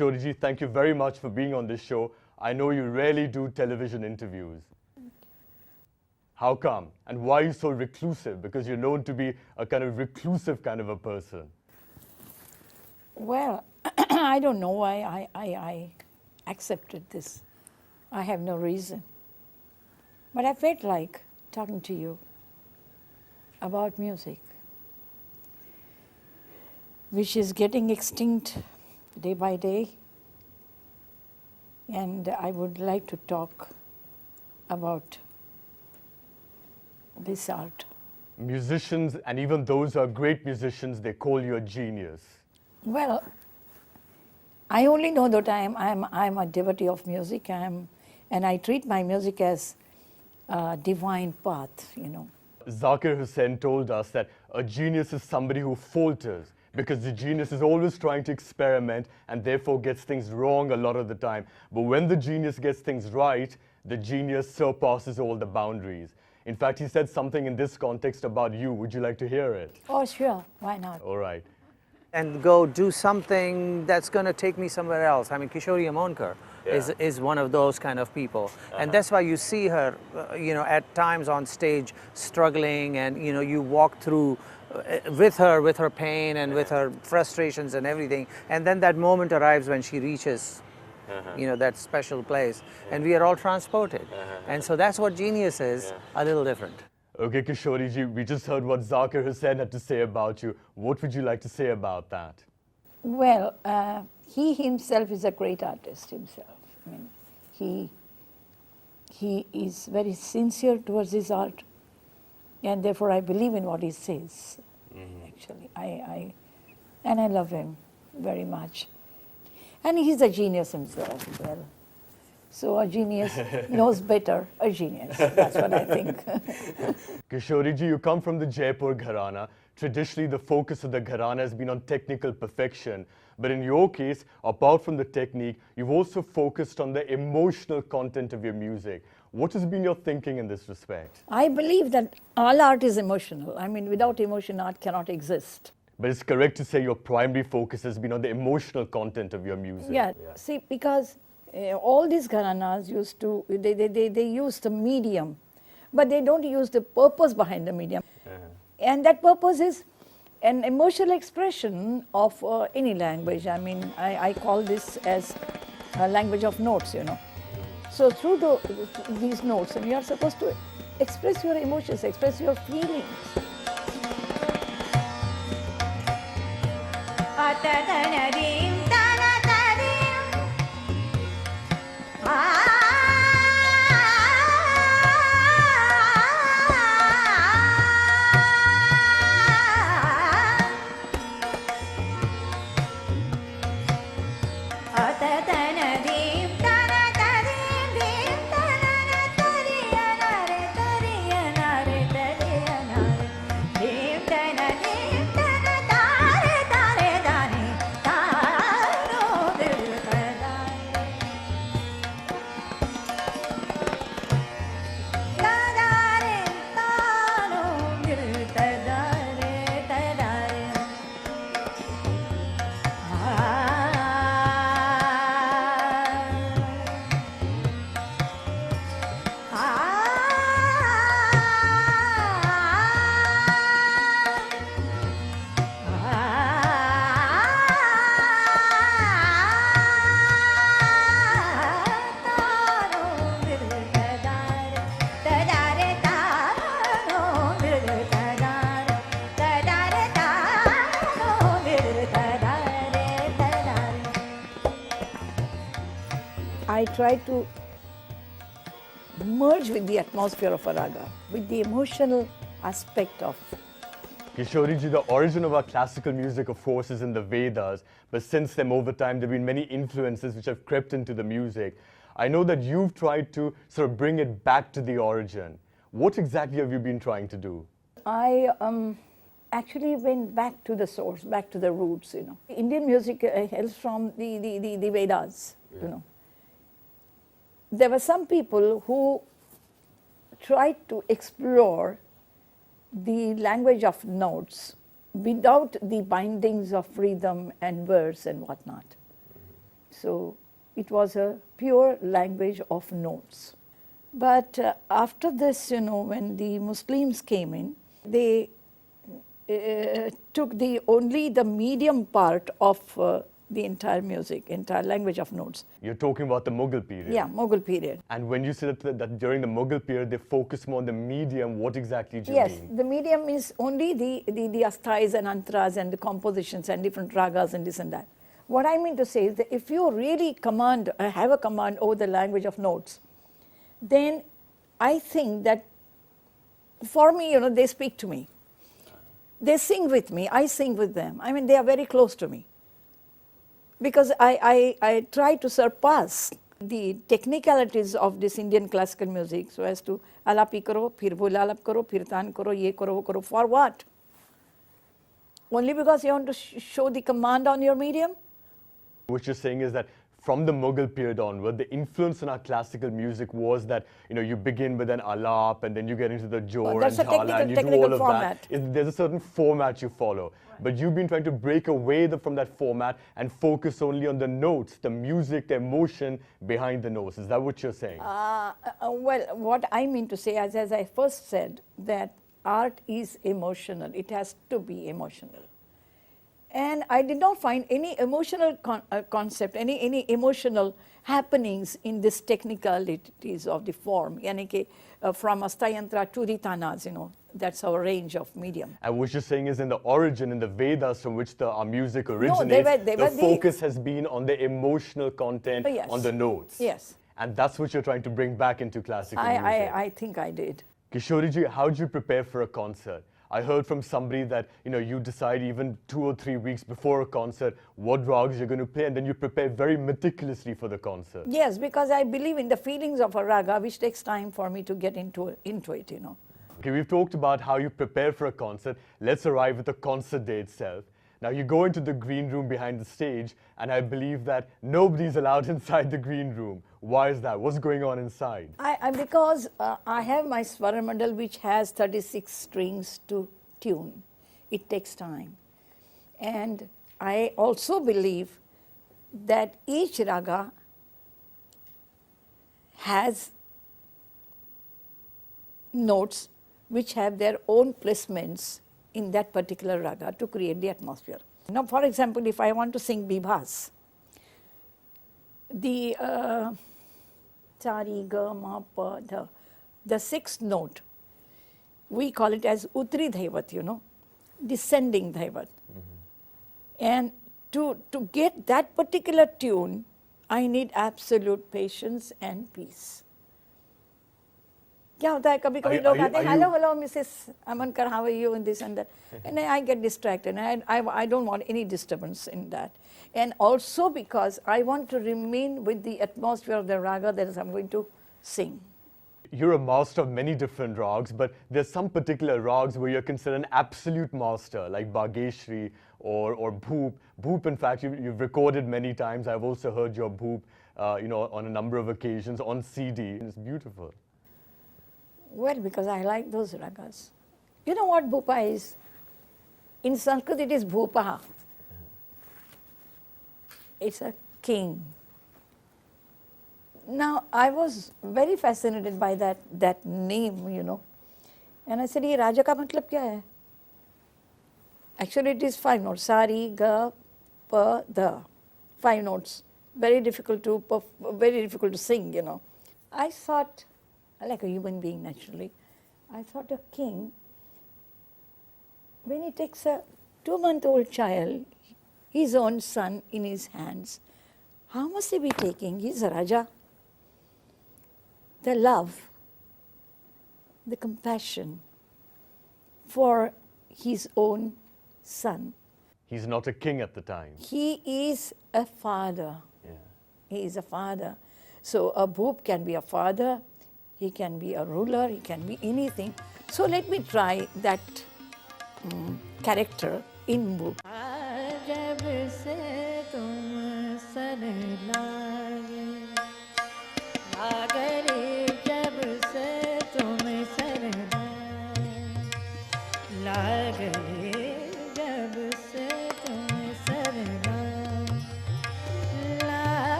Kishoriji, thank you very much for being on this show. I know you rarely do television interviews. How come? And why are you so reclusive? Because you're known to be a kind of reclusive kind of a person. Well, I don't know why I accepted this. I have no reason. But I felt like talking to you about music, which is getting extinct day by day. And I would like to talk about this art. Musicians, and even those who are great musicians, they call you a genius. Well, I only know that I'm a devotee of music, and I treat my music as a divine path, you know. Zakir Hussain told us that a genius is somebody who falters, because the genius is always trying to experiment and therefore gets things wrong a lot of the time. But when the genius gets things right, the genius surpasses all the boundaries. In fact, he said something in this context about you. Would you like to hear it? Oh, sure. Why not? All right. And go do something that's going to take me somewhere else. I mean, Kishori Amonkar is one of those kind of people. And that's why you see her, at times on stage struggling, and, you walk through with her pain and with her frustrations and everything. And then that moment arrives when she reaches, that special place. And we are all transported. And so that's what genius is, a little different. Okay, Kishoriji, we just heard what Zakir Hussain had to say about you. What would you like to say about that? Well, he himself is a great artist himself. I mean, he is very sincere towards his art, and therefore I believe in what he says. Actually, and I love him very much. And he's a genius himself. Well, so a genius knows better a genius. That's what I think. Kishoriji, you come from the Jaipur Gharana. Traditionally, the focus of the Gharana has been on technical perfection. But in your case, apart from the technique, you've also focused on the emotional content of your music. What has been your thinking in this respect? I believe that all art is emotional. I mean, without emotion, art cannot exist. But it's correct to say your primary focus has been on the emotional content of your music. Yeah. See, because all these gharanas used to, they use the medium, but they don't use the purpose behind the medium. And that purpose is an emotional expression of any language. I mean, I call this as a language of notes, So through these notes, and you are supposed to express your emotions, express your feelings. I try to merge with the atmosphere of a raga, with the emotional aspect of. Kishoriji, the origin of our classical music, of course, is in the Vedas, but since then, over time, there have been many influences which have crept into the music. I know that you've tried to sort of bring it back to the origin. What exactly have you been trying to do? I actually went back to the source, back to the roots, Indian music hails from the Vedas, There were some people who tried to explore the language of notes without the bindings of rhythm and verse and whatnot. So it was a pure language of notes. But after this, when the Muslims came in, they took only the medium part of the entire music, entire language of notes. You're talking about the Mughal period. Yeah, Mughal period. And when you said that during the Mughal period, they focus more on the medium, what exactly do you Yes, mean? the medium is only the asthais and antras and the compositions and different ragas and this and that. What I mean to say is that if you really have a command over the language of notes, then I think that for me, they speak to me. They sing with me, I sing with them. I mean, they are very close to me. Because I try to surpass the technicalities of this Indian classical music so as to alapi karo, phir bol alap karo, phir taan karo, ye karo, wo karo. For what? Only because you want to show the command on your medium? What you're saying is that from the Mughal period onward, the influence on our classical music was that, you begin with an alap and then you get into the jor That's and a dhala and you do technical all of format. that. There's a certain format you follow. But you've been trying to break away from that format and focus only on the notes, the music, the emotion behind the notes. Is that what you're saying? Well, what I mean to say, as I first said, that art is emotional. It has to be emotional. And I did not find any emotional concept, any emotional happenings in this technicalities of the form. Yani ke, from astayantra to the tanas, that's our range of medium. And what you're saying is in the origin, in the Vedas from which our music originates, they the were focus has been on the emotional content, Yes. on the notes. Yes. And that's what you're trying to bring back into classical music. I think I did. Kishori ji, how do you prepare for a concert? I heard from somebody that you decide even 2 or 3 weeks before a concert what rags you're going to play, and then you prepare very meticulously for the concert. Yes, because I believe in the feelings of a raga, which takes time for me to get into it. Okay, we've talked about how you prepare for a concert. Let's arrive at the concert day itself. Now you go into the green room behind the stage, and I believe that nobody's allowed inside the green room. Why is that? What's going on inside? Because I have my Swaramandal, which has 36 strings to tune. It takes time. And I also believe that each raga has notes which have their own placements in that particular raga to create the atmosphere. Now, for example, if I want to sing Bibhas, the Sari, Ga, Ma, Pa, Dha, the sixth note, we call it as Utri Dhaivat, descending Dhaivat. And to get that particular tune, I need absolute patience and peace. क्या होता है कभी कभी लोग आते हैं hello Mrs. Amonkar, how are you, and this and that, and I get distracted, and I don't want any disturbance in that. And also because I want to remain with the atmosphere of the raga that I'm going to sing. You're a master of many different rags, but there's some particular rags where you're considered an absolute master, like Bageshri or Bhoop. Bhoop, in fact, you've recorded many times. I've also heard your Bhoop, on a number of occasions on CD. It's beautiful. Well, because I like those ragas. You know what Bhupa is? In Sanskrit, it is Bhupaha. It's a king. Now, I was very fascinated by that name, And I said, "Ye Raja ka matlab kya hai?" Actually, it is 5 notes. Sari, Ga, Pa, Dha. 5 notes. Very difficult to sing, I thought, like a human being naturally, I thought a king, when he takes a 2-month-old child, his own son, in his hands, how must he be taking? He's a Raja. The love, the compassion for his own son. He's not a king at the time. He is a father. Yeah. He is a father. So a Bhoop can be a father, he can be a ruler, he can be anything. So let me try that character in Bhoop.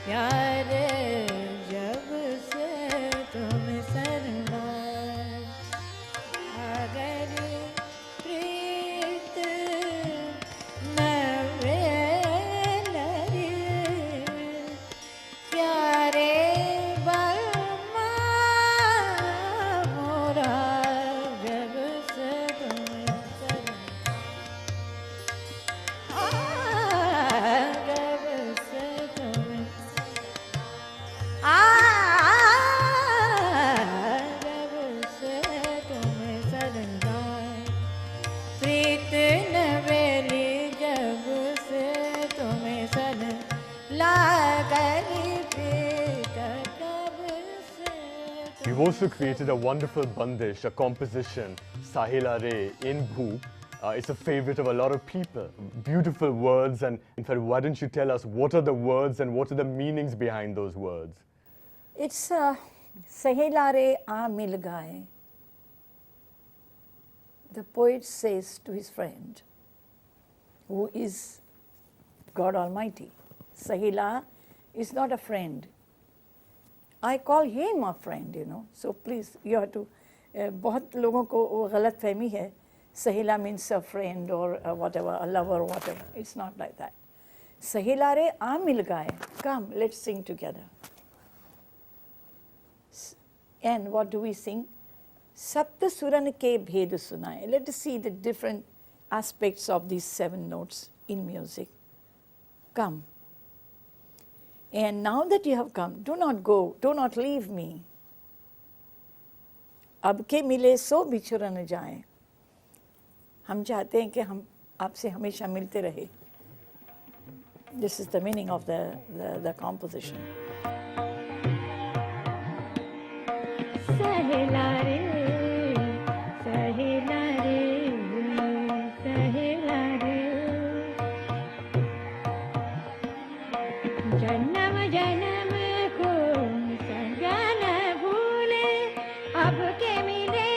प्यार जब से तुम शरणाए अगर प्रीत नवे लगे प्यारे बलमा मोरा जब से तुम शरणाए जब से तुम जब से तुम शरणाए प्रीत नवेली जब से तुम्हें सन लागली प्रीत कब से We've also created a wonderful bandish, a composition, Sahila Re, in Bhoop. It's a favorite of a lot of people. Beautiful words, and in fact, why don't you tell us what are the words and what are the meanings behind those words? It's Sahela Re Aa Mil Gaye. The poet says to his friend, who is God Almighty. Sahela is not a friend. I call him a friend, you know. So please, you have to. बहुत लोगों को वो गलत फहमी है. Sahela means a friend or whatever, a lover or whatever. It's not like that. Sahela re aa mil gaye. Come, let's sing together. And what do we sing? Sapt suran ke bhed sunaye. Let us see the different aspects of these 7 notes in music. Come. And now that you have come, do not go, do not leave me. अब के मिले सो बिछुर न जाए. हम चाहते हैं कि हम आपसे हमेशा मिलते रहे. This is the meaning of the composition. सहेला रे सहेला रे सहेला रे जन्म जन्म को संगन भूले अब के मिले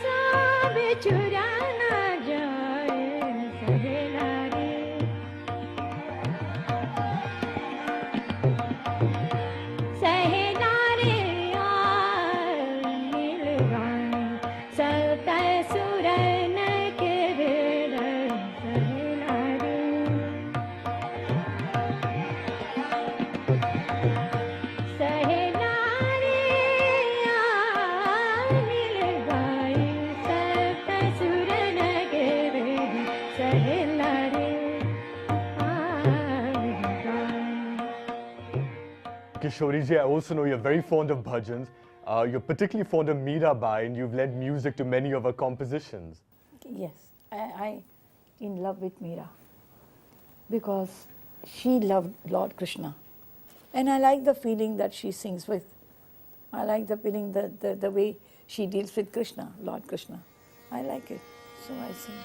सो बिछुरा न जाए सहेला रे सहेला रे मिल गाए सत सुरन के भेड़ सहेला रे सहेला रे मिल गाए सत सुरन के भेड़ सहेला रे Kishori ji, I also know you're very fond of bhajans. You're particularly fond of Mirabai, and you've lent music to many of her compositions. Yes, I in love with Meera because she loved Lord Krishna. And I like the feeling that she sings with. I like the feeling, the way she deals with Krishna, Lord Krishna. I like it, so I sing.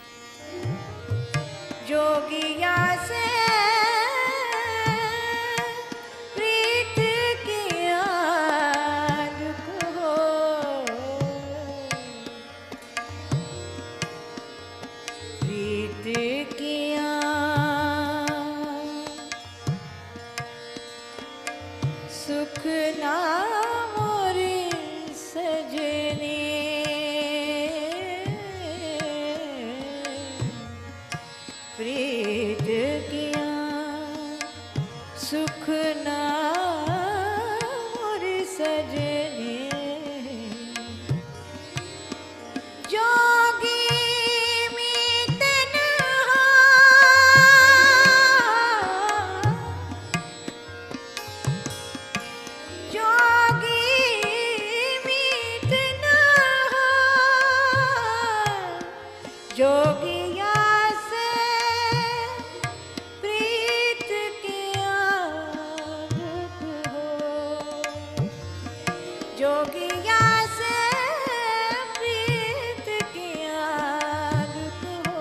Jogiya se प्रीत किया दुख हो प्रीत किया सुख ना मोरी सजनी प्रीत किया सुख ना मोरी सजनी जोगी मीत नहा जोगी मीत नहा जोगिया से प्रीत किया दुख हो जोगिया से प्रीत किया दुख हो.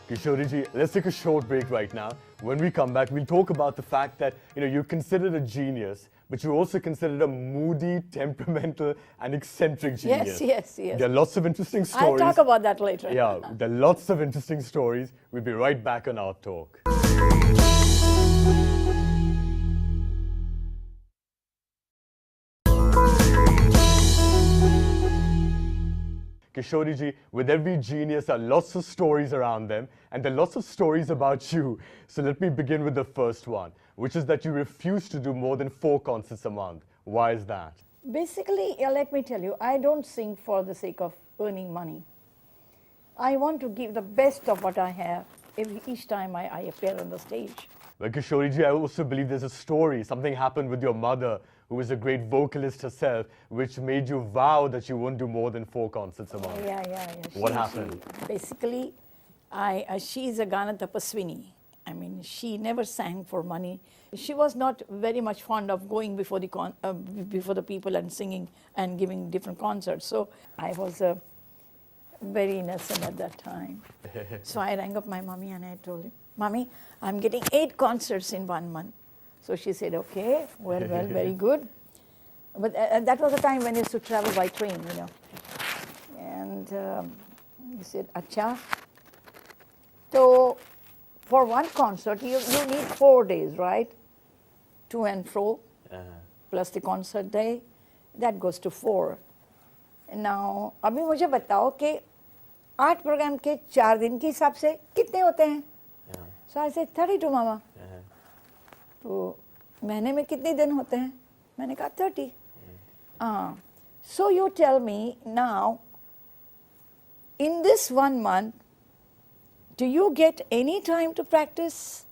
Kishori ji, let's take a short break right now. When we come back, we'll talk about the fact that you're considered a genius, but you're also considered a moody, temperamental, and eccentric genius. Yes. There are lots of interesting stories. I'll talk about that later. Yeah, there are lots of interesting stories. We'll be right back on our talk. Kishori ji, with every genius are lots of stories around them, and there are lots of stories about you. So let me begin with the first one, which is that you refuse to do more than 4 concerts a month. Why is that? Basically, let me tell you, I don't sing for the sake of earning money. I want to give the best of what I have each time I appear on the stage. But Kishori ji, I also believe there's a story. Something happened with your mother, who is a great vocalist herself, which made you vow that you won't do more than 4 concerts a month. Yeah. What happened? Basically, she is a Gana Tapaswini. I mean, she never sang for money. She was not very much fond of going before the people and singing and giving different concerts. So I was very innocent at that time. So I rang up my mommy and I told her, Mommy, I'm getting 8 concerts in 1 month. So she said, okay, well, very good. But that was a time when I used to travel by train, you know. And he said, Acha. So for 1 concert, you need 4 days, right? To and fro, plus the concert day. That goes to 4. Now, अभी मुझे बताओ कि 8 programme के 4 दिन के हिसाब से कितने होते हैं? So I said 32, Mama. तो महीने में कितने दिन होते हैं? मैंने कहा 30. So you tell me now, in this 1 month, do you get any time to practice?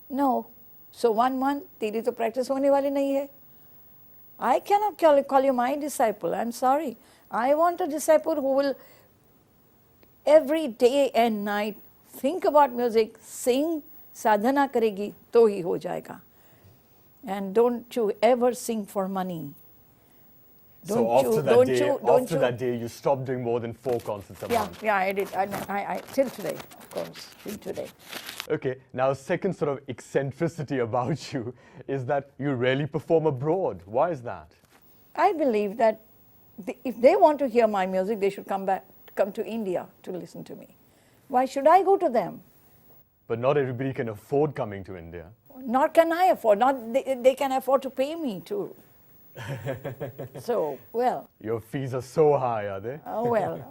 No. So 1 month, तेरी तो practice होने वाली नहीं है. I cannot call you my disciple. I'm sorry. I want a disciple who will every day and night think about music, sing, sadhana karegi, to hi ho jayega. And don't you ever sing for money. So after that day, you stopped doing more than 4 concerts a month. Yeah, I did. I till today, of course, till today. Okay, now second sort of eccentricity about you is that you rarely perform abroad. Why is that? I believe that if they want to hear my music, they should come to India to listen to me. Why should I go to them? But not everybody can afford coming to India. Nor can I afford. They can afford to pay me too. So, well. Your fees are so high, are they? Oh, well.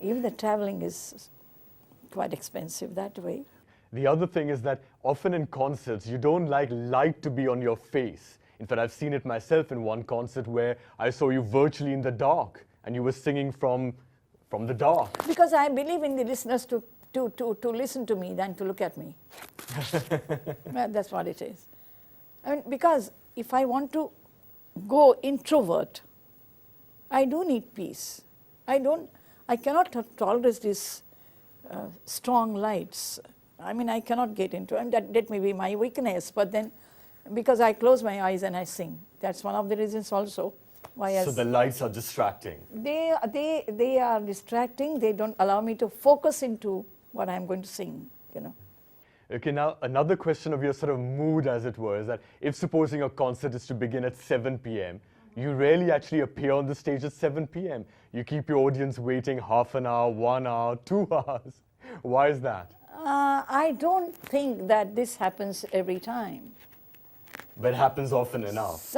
Even the traveling is quite expensive that way. The other thing is that often in concerts, you don't like light to be on your face. In fact, I've seen it myself in one concert where I saw you virtually in the dark and you were singing from the dark. Because I believe in the listeners to listen to me than to look at me. Well, that's what it is. I mean, because if I want to go introvert, I do need peace. I cannot tolerate these strong lights. I mean, I cannot get into it. That may be my weakness, but then because I close my eyes and I sing, that's one of the reasons also why. So the lights are distracting. They are distracting. They don't allow me to focus into what I'm going to sing, you know. Okay, now another question of your sort of mood, as it were, is that if supposing a concert is to begin at 7 p.m., you rarely actually appear on the stage at 7 p.m. You keep your audience waiting half an hour, 1 hour, 2 hours. Why is that? I don't think that this happens every time. But it happens often enough.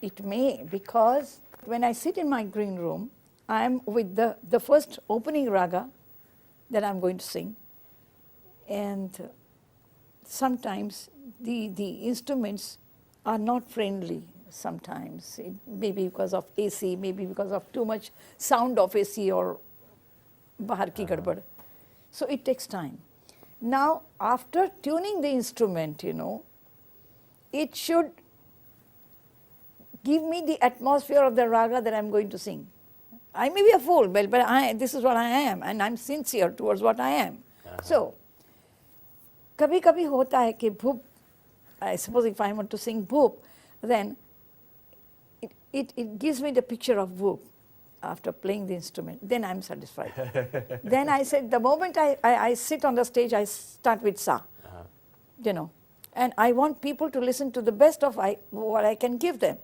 It may, because when I sit in my green room, I'm with the first opening raga that I'm going to sing. And sometimes the instruments are not friendly sometimes. It may be because of AC, maybe because of too much sound of AC or bahar ki gadbad. So it takes time. Now, after tuning the instrument, you know, it should give me the atmosphere of the raga that I'm going to sing. I may be a fool, but this is what I am, and I'm sincere towards what I am. So, कभी-कभी होता है कि bhup, I suppose if I want to sing bhup, then it gives me the picture of bhup after playing the instrument. Then I'm satisfied. Then I said, the moment I sit on the stage, I start with sa, you know. And I want people to listen to the best of what I can give them,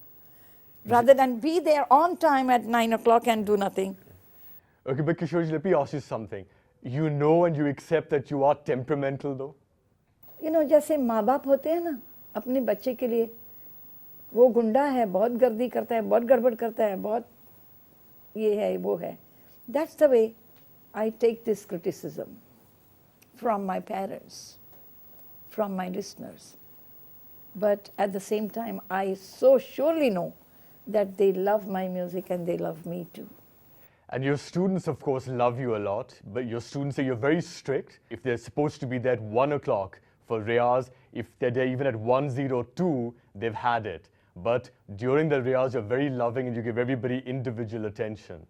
rather than be there on time at 9 o'clock and do nothing. Okay, but Kishori, let me ask you something. You know and you accept that you are temperamental though? You know, जैसे माँ बाप होते हैं ना अपने बच्चे के लिए वो गुंडा है, बहुत गर्दी करता है, बहुत गड़बड़ करता है, बहुत ये है वो है. That's the way I take this criticism from my parents, from my listeners. But at the same time, I so surely know that they love my music and they love me too. And your students, of course, love you a lot, but your students say you're very strict. If they're supposed to be there at 1 o'clock for Riyaz, if they're there even at 1:02, they've had it. But during the Riyaz, you're very loving and you give everybody individual attention.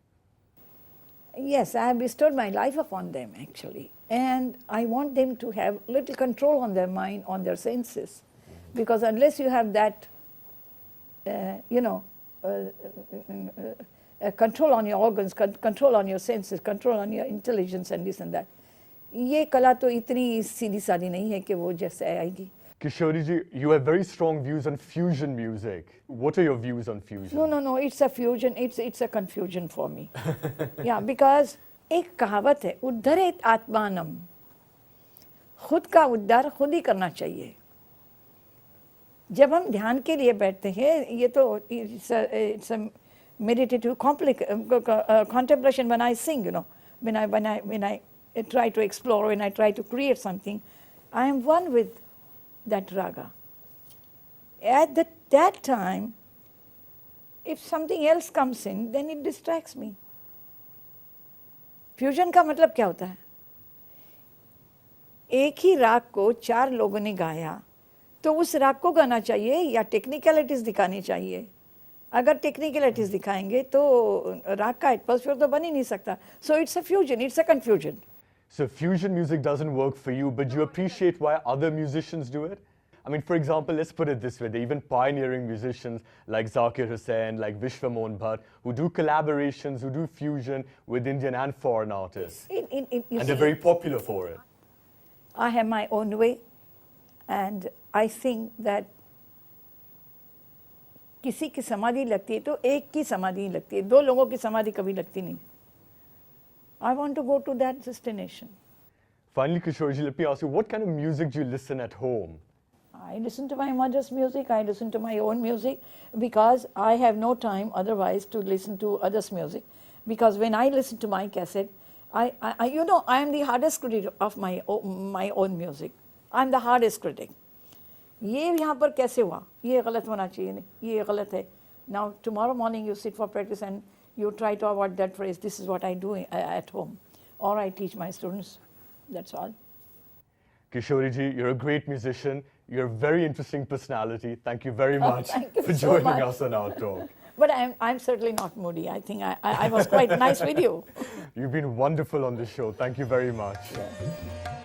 Yes, I have bestowed my life upon them actually. And I want them to have little control on their mind, on their senses. Because unless you have that, control on your organs, control on your senses, control on your intelligence and this and that, ये कला तो इतनी सीधी सादी नहीं है कि वो जैसे आएगी. Kishori ji, you have very strong views on fusion music. What are your views on fusion? No, it's a fusion, it's a confusion for me. Yeah, because एक कहावत है, उद्धरेत आत्मानम, खुद का उद्धार खुद ही करना चाहिए. जब हम ध्यान के लिए बैठते हैं, ये तो it's a meditative contemplation when I sing, when I try to explore, when I try to create something, I am one with that raga. At that time, if something else comes in, then it distracts me. Fusion का मतलब क्या होता है? एक ही राग को 4 लोगों ने गाया, तो उस राग को गाना चाहिए या टेक्निकलिटीज दिखानी चाहिए? अगर टेक्निकलिटीज दिखाएंगे तो राग का एटमॉस्फेयर तो बन ही नहीं सकता. So it's a fusion, it's a confusion. So fusion music doesn't work for you, but you appreciate why other musicians do it? I mean, for example, let's put it this way. There are even pioneering musicians like Zakir Hussain, like Vishwamon Bhatt, who do collaborations, who do fusion with Indian and foreign artists. And they're very popular for it. I have my own way, and I think that किसी की समाधि लगती है तो एक की समाधि लगती है, 2 लोगों की समाधि कभी लगती नहीं. I want to go to that destination. Finally, Kishori, let me ask you, what kind of music do you listen at home? I listen to my mother's music, I listen to my own music, because I have no time otherwise to listen to others' music. Because when I listen to my cassette, I am the hardest critic of my own music. I'm the hardest critic. ये यहाँ पर कैसे हुआ? ये गलत होना चाहिए नहीं, ये गलत है. Now tomorrow morning you sit for practice and you try to avoid that phrase. This is what I do at home, or I teach my students. That's all. Kishori ji, you're a great musician. You're a very interesting personality. Thank you very much for so joining much. us on our talk. But I'm certainly not moody. I think I was quite nice with you. You've been wonderful on the show. Thank you very much. Yeah.